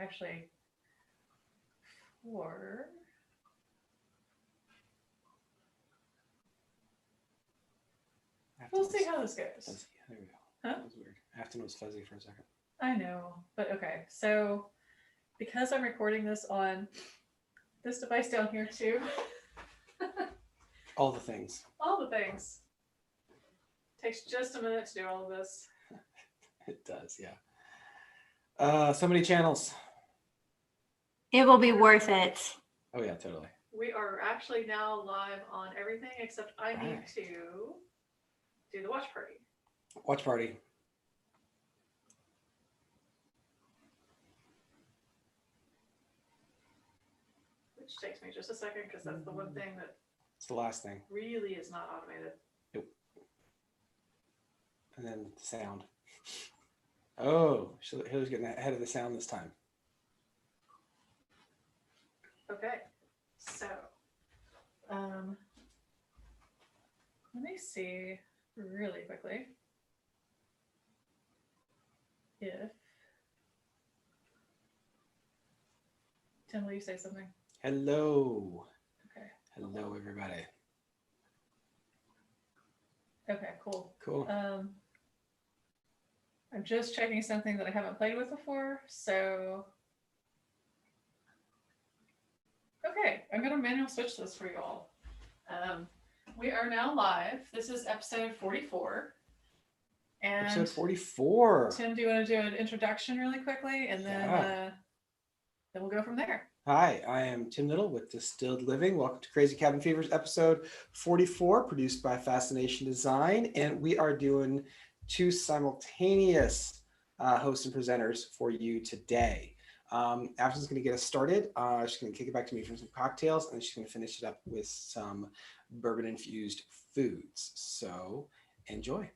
actually 4. We'll see how this goes. Fuzzy. There we go. Huh? That was weird. Afton was fuzzy for a second. I know, but okay. So because I'm recording this on this device down here too. All the things. All the things. Takes just a minute to do all of this. It does, yeah. So many channels. It will be worth it. Oh yeah, totally. We are actually now live on everything except I need to do the watch party. Watch party. Which takes me just a second because that's the one thing that It's the last thing. really is not automated. Nope. And then the sound. Oh, Hillary's getting ahead of the sound this time. Okay, so let me see really quickly if Tim, will you say something? Hello. Okay. Hello, everybody. Okay, cool. Cool. I'm just checking something that I haven't played with before, so okay, I'm gonna manual switch this for you all. We are now live. This is episode 44. And Episode 44. Tim, do you want to do an introduction really quickly, and then we'll go from there. Hi, I am Tim Little with Distilled Living. Welcome to Crazy Cabin Fevers, episode 44, produced by Fascination Design, and we are doing 2 simultaneous hosts and presenters for you today. Afton's going to get us started. She's going to kick it back to me for some cocktails, and then she's going to finish it up with some bourbon-infused foods. So enjoy.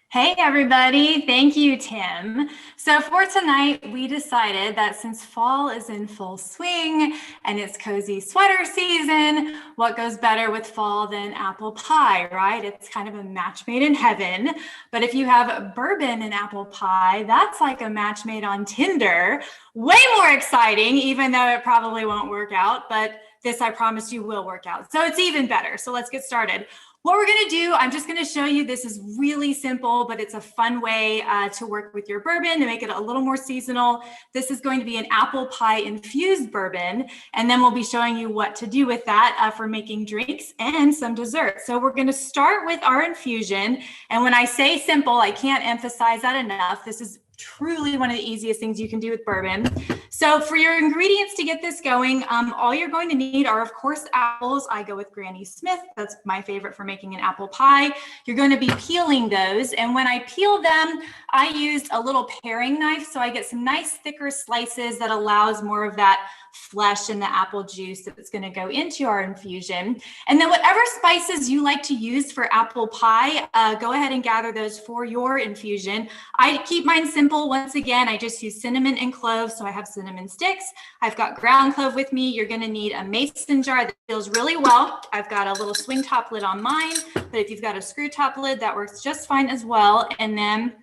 Hey everybody, thank you, Tim. So for tonight, we decided that since fall is in full swing and it's cozy sweater season, what goes better with fall than apple pie, right? It's kind of a match made in heaven. But if you have bourbon and apple pie, that's like a match made on Tinder. Way more exciting, even though it probably won't work out, but this I promise you will work out. So it's even better. So let's get started. What we're gonna do, I'm just gonna show you, this is really simple, but it's a fun way to work with your bourbon to make it a little more seasonal. This is going to be an apple pie infused bourbon, and then we'll be showing you what to do with that for making drinks and some dessert. So we're gonna start with our infusion. And when I say simple, I can't emphasize that enough. This is truly one of the easiest things you can do with bourbon. So for your ingredients to get this going, all you're going to need are, of course, apples. I go with Granny Smith. That's my favorite for making an apple pie. You're going to be peeling those. And when I peel them, I used a little paring knife. So I get some nice thicker slices that allows more of that flesh and the apple juice that's going to go into our infusion. And then whatever spices you like to use for apple pie, go ahead and gather those for your infusion. I keep mine simple. Once again, I just use cinnamon and cloves. So I have cinnamon sticks. I've got ground clove with me. You're going to need a mason jar that seals really well. I've got a little swing top lid on mine, but if you've got a screw top lid, that works just fine as well. And then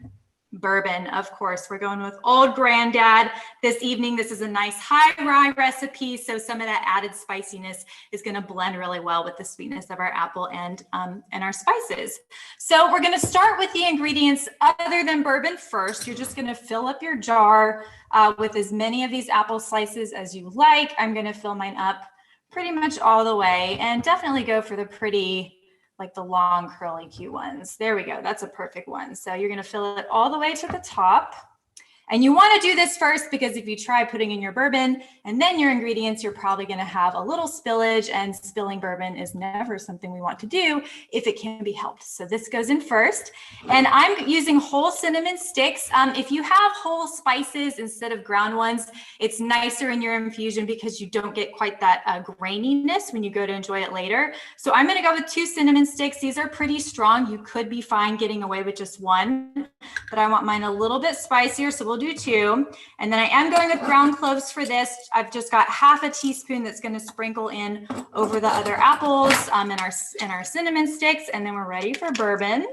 bourbon, of course, we're going with Old Granddad this evening. This is a nice high rye recipe, so some of that added spiciness is going to blend really well with the sweetness of our apple and our spices. So we're going to start with the ingredients other than bourbon first. You're just going to fill up your jar with as many of these apple slices as you like. I'm going to fill mine up pretty much all the way, and definitely go for the pretty, like the long curly cute ones. There we go. That's a perfect one. So you're going to fill it all the way to the top. And you want to do this first because if you try putting in your bourbon and then your ingredients, you're probably going to have a little spillage, and spilling bourbon is never something we want to do if it can be helped. So this goes in first. And I'm using whole cinnamon sticks. If you have whole spices instead of ground ones, it's nicer in your infusion because you don't get quite that graininess when you go to enjoy it later. So I'm going to go with 2 cinnamon sticks. These are pretty strong. You could be fine getting away with just 1, but I want mine a little bit spicier, so we'll do 2. And then I am going with ground cloves for this. I've just got half a teaspoon that's going to sprinkle in over the other apples and our cinnamon sticks, and then we're ready for bourbon.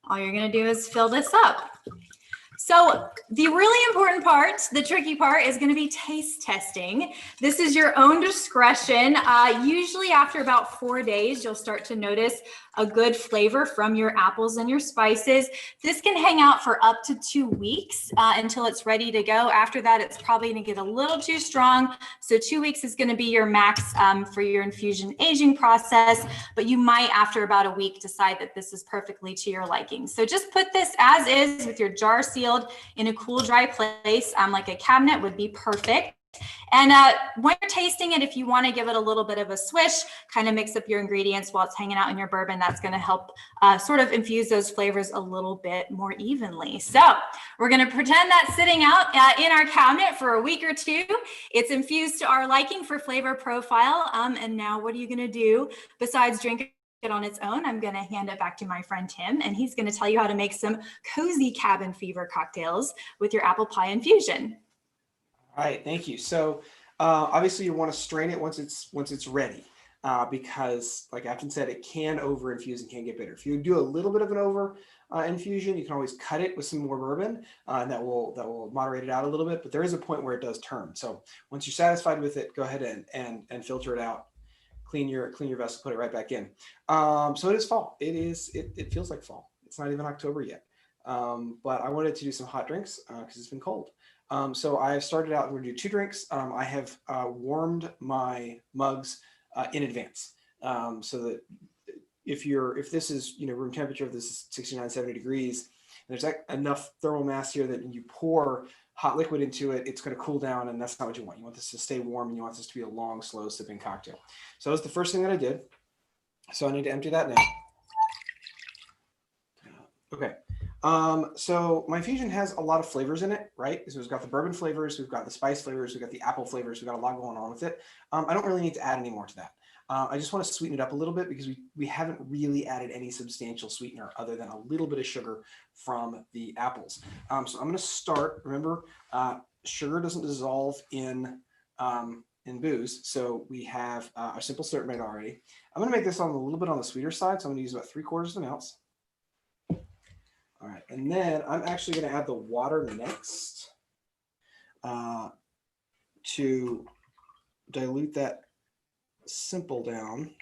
All you're going to do is fill this up. So the really important part, the tricky part, is going to be taste testing. This is your own discretion. Usually after about 4 days, you'll start to notice a good flavor from your apples and your spices. This can hang out for up to 2 weeks until it's ready to go. After that, it's probably going to get a little too strong. So 2 weeks is going to be your max for your infusion aging process, but you might after about a week decide that this is perfectly to your liking. So just put this as is with your jar sealed in a cool, dry place, like a cabinet would be perfect. And when you're tasting it, if you want to give it a little bit of a swish, kind of mix up your ingredients while it's hanging out in your bourbon, that's going to help sort of infuse those flavors a little bit more evenly. So we're going to pretend that's sitting out in our cabinet for a week or two. It's infused to our liking for flavor profile. And now what are you going to do besides drink it on its own? I'm going to hand it back to my friend Tim, and he's going to tell you how to make some cozy cabin fever cocktails with your apple pie infusion. All right, thank you. So obviously you want to strain it once it's ready, because like Afton said, it can over infuse and can get bitter. If you do a little bit of an over infusion, you can always cut it with some more bourbon, and that will moderate it out a little bit. But there is a point where it does turn. So once you're satisfied with it, go ahead and filter it out, clean your vessel, put it right back in. So it is fall. It feels like fall. It's not even October yet. But I wanted to do some hot drinks because it's been cold. So I have started out, we're gonna do 2 drinks. I have warmed my mugs in advance, so that if this is, room temperature, if this is 69, 70 degrees, and there's enough thermal mass here that when you pour hot liquid into it, it's gonna cool down, and that's not what you want. You want this to stay warm, and you want this to be a long, slow sipping cocktail. So that was the first thing that I did. So I need to empty that now. Okay. So my infusion has a lot of flavors in it, right? So we've got the bourbon flavors, we've got the spice flavors, we've got the apple flavors, we've got a lot going on with it. I don't really need to add any more to that. I just want to sweeten it up a little bit because we haven't really added any substantial sweetener other than a little bit of sugar from the apples. So I'm going to start, remember, sugar doesn't dissolve in booze. So we have our simple syrup made already. I'm going to make this on a little bit on the sweeter side. So I'm going to use about 3/4 of an ounce. All right, and then I'm actually going to add the water next to dilute that simple down.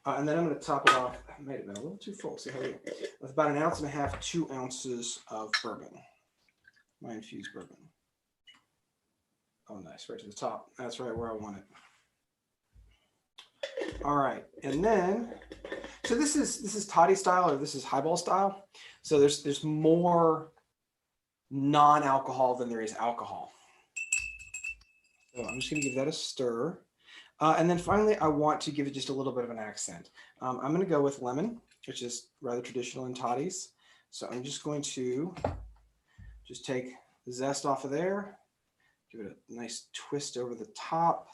And then I'm going to top it off. I might have been a little too full. See how we go. With about 1.5 ounces, 2 ounces of bourbon, my infused bourbon. Oh, nice, right to the top. That's right where I want it. All right, and then, so this is toddy style, or this is highball style. So there's more non-alcohol than there is alcohol. So I'm just gonna give that a stir. And then finally, I want to give it just a little bit of an accent. I'm gonna go with lemon, which is rather traditional in toddies. So I'm just going to just take the zest off of there, give it a nice twist over the top.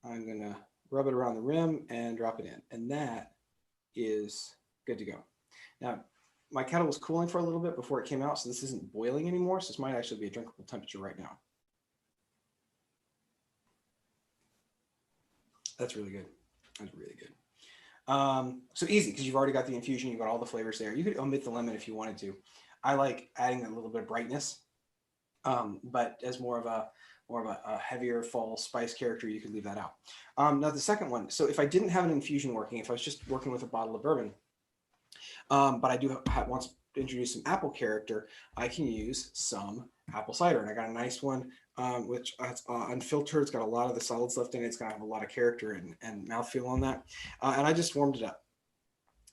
I'm gonna rub it around the rim and drop it in. And that is good to go. Now, my kettle was cooling for a little bit before it came out, so this isn't boiling anymore. So this might actually be a drinkable temperature right now. That's really good. That's really good. So easy, because you've already got the infusion, you've got all the flavors there. You could omit the lemon if you wanted to. I like adding a little bit of brightness, but as more of a heavier fall spice character, you could leave that out. Now the second one, so if I didn't have an infusion working, if I was just working with a bottle of bourbon, but I do want to introduce some apple character, I can use some apple cider. And I got a nice one, which is unfiltered. It's got a lot of the solids left in it. It's going to have a lot of character and mouthfeel on that. And I just warmed it up.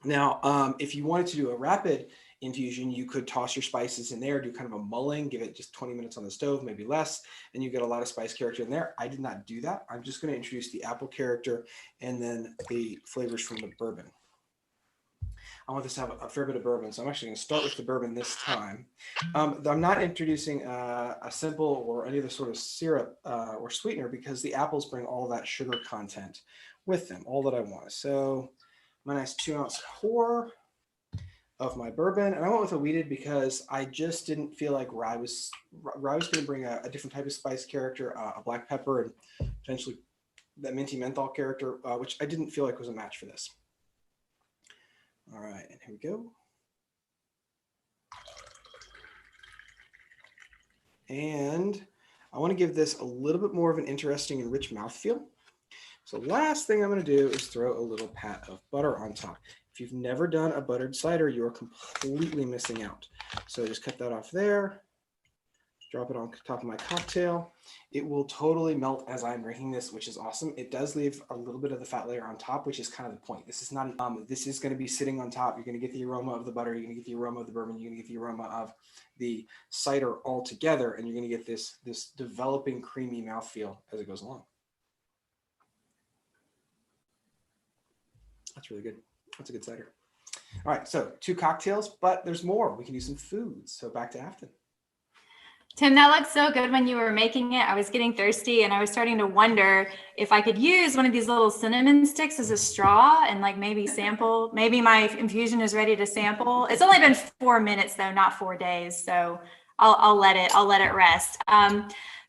Now, if you wanted to do a rapid infusion, you could toss your spices in there, do kind of a mulling, give it just 20 minutes on the stove, maybe less, and you get a lot of spice character in there. I did not do that. I'm just going to introduce the apple character and then the flavors from the bourbon. I want this to have a fair bit of bourbon, so I'm actually going to start with the bourbon this time. I'm not introducing a simple or any other sort of syrup or sweetener because the apples bring all that sugar content with them, all that I want. So my nice 2-ounce pour of my bourbon, and I went with a wheated because I just didn't feel like rye was going to bring a different type of spice character, a black pepper, and potentially that minty menthol character, which I didn't feel like was a match for this. All right, and here we go. And I want to give this a little bit more of an interesting and rich mouthfeel. So last thing I'm going to do is throw a little pat of butter on top. If you've never done a buttered cider, you're completely missing out. So just cut that off there. Drop it on top of my cocktail. It will totally melt as I'm drinking this, which is awesome. It does leave a little bit of the fat layer on top, which is kind of the point. This is not, this is going to be sitting on top. You're going to get the aroma of the butter. You're going to get the aroma of the bourbon. You're going to get the aroma of the cider all together, and you're going to get this developing creamy mouthfeel as it goes along. That's really good. That's a good cider. All right, so 2 cocktails, but there's more. We can do some foods. So back to Afton. Tim, that looked so good when you were making it. I was getting thirsty and I was starting to wonder if I could use one of these little cinnamon sticks as a straw and like maybe sample. Maybe my infusion is ready to sample. It's only been 4 minutes though, not 4 days. So I'll let it rest.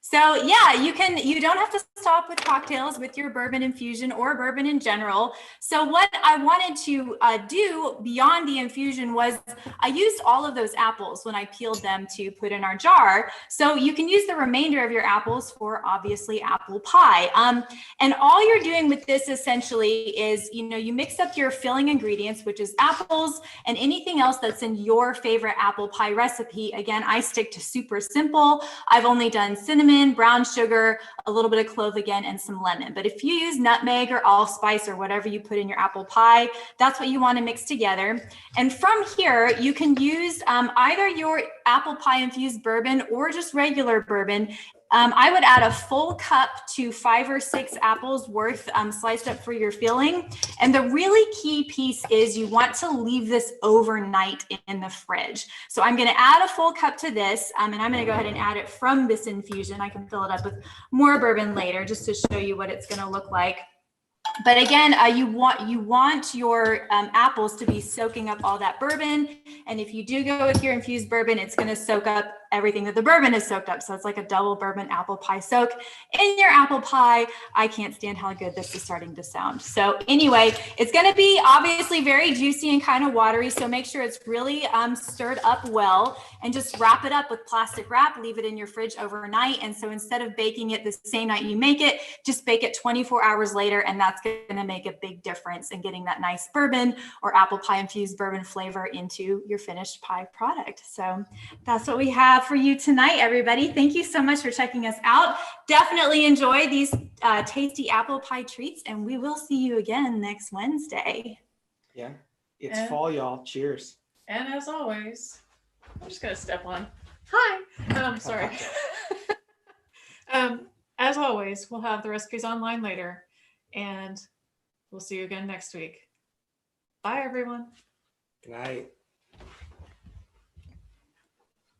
So yeah, you don't have to stop with cocktails with your bourbon infusion or bourbon in general. So what I wanted to do beyond the infusion was I used all of those apples when I peeled them to put in our jar. So you can use the remainder of your apples for obviously apple pie. And all you're doing with this essentially is, you mix up your filling ingredients, which is apples and anything else that's in your favorite apple pie recipe. Again, I stick to super simple. I've only done cinnamon, brown sugar, a little bit of clove again, and some lemon. But if you use nutmeg or allspice or whatever you put in your apple pie, that's what you want to mix together. And from here, you can use either your apple pie infused bourbon or just regular bourbon. I would add a full cup to 5 or 6 apples worth sliced up for your filling. And the really key piece is you want to leave this overnight in the fridge. So I'm going to add a full cup to this, and I'm going to go ahead and add it from this infusion. I can fill it up with more bourbon later just to show you what it's going to look like. But again, you want your apples to be soaking up all that bourbon. And if you do go with your infused bourbon, it's going to soak up everything that the bourbon has soaked up. So it's like a double bourbon apple pie soak in your apple pie. I can't stand how good this is starting to sound. So anyway, it's going to be obviously very juicy and kind of watery. So make sure it's really stirred up well, and just wrap it up with plastic wrap. Leave it in your fridge overnight. And so instead of baking it the same night you make it, just bake it 24 hours later. And that's going to make a big difference in getting that nice bourbon or apple pie infused bourbon flavor into your finished pie product. So that's what we have for you tonight, everybody. Thank you so much for checking us out. Definitely enjoy these tasty apple pie treats, and we will see you again next Wednesday. Yeah, it's fall, y'all. Cheers. And as always, I'm just gonna step on. Hi. Sorry. As always, we'll have the recipes online later, and we'll see you again next week. Bye, everyone. Good night.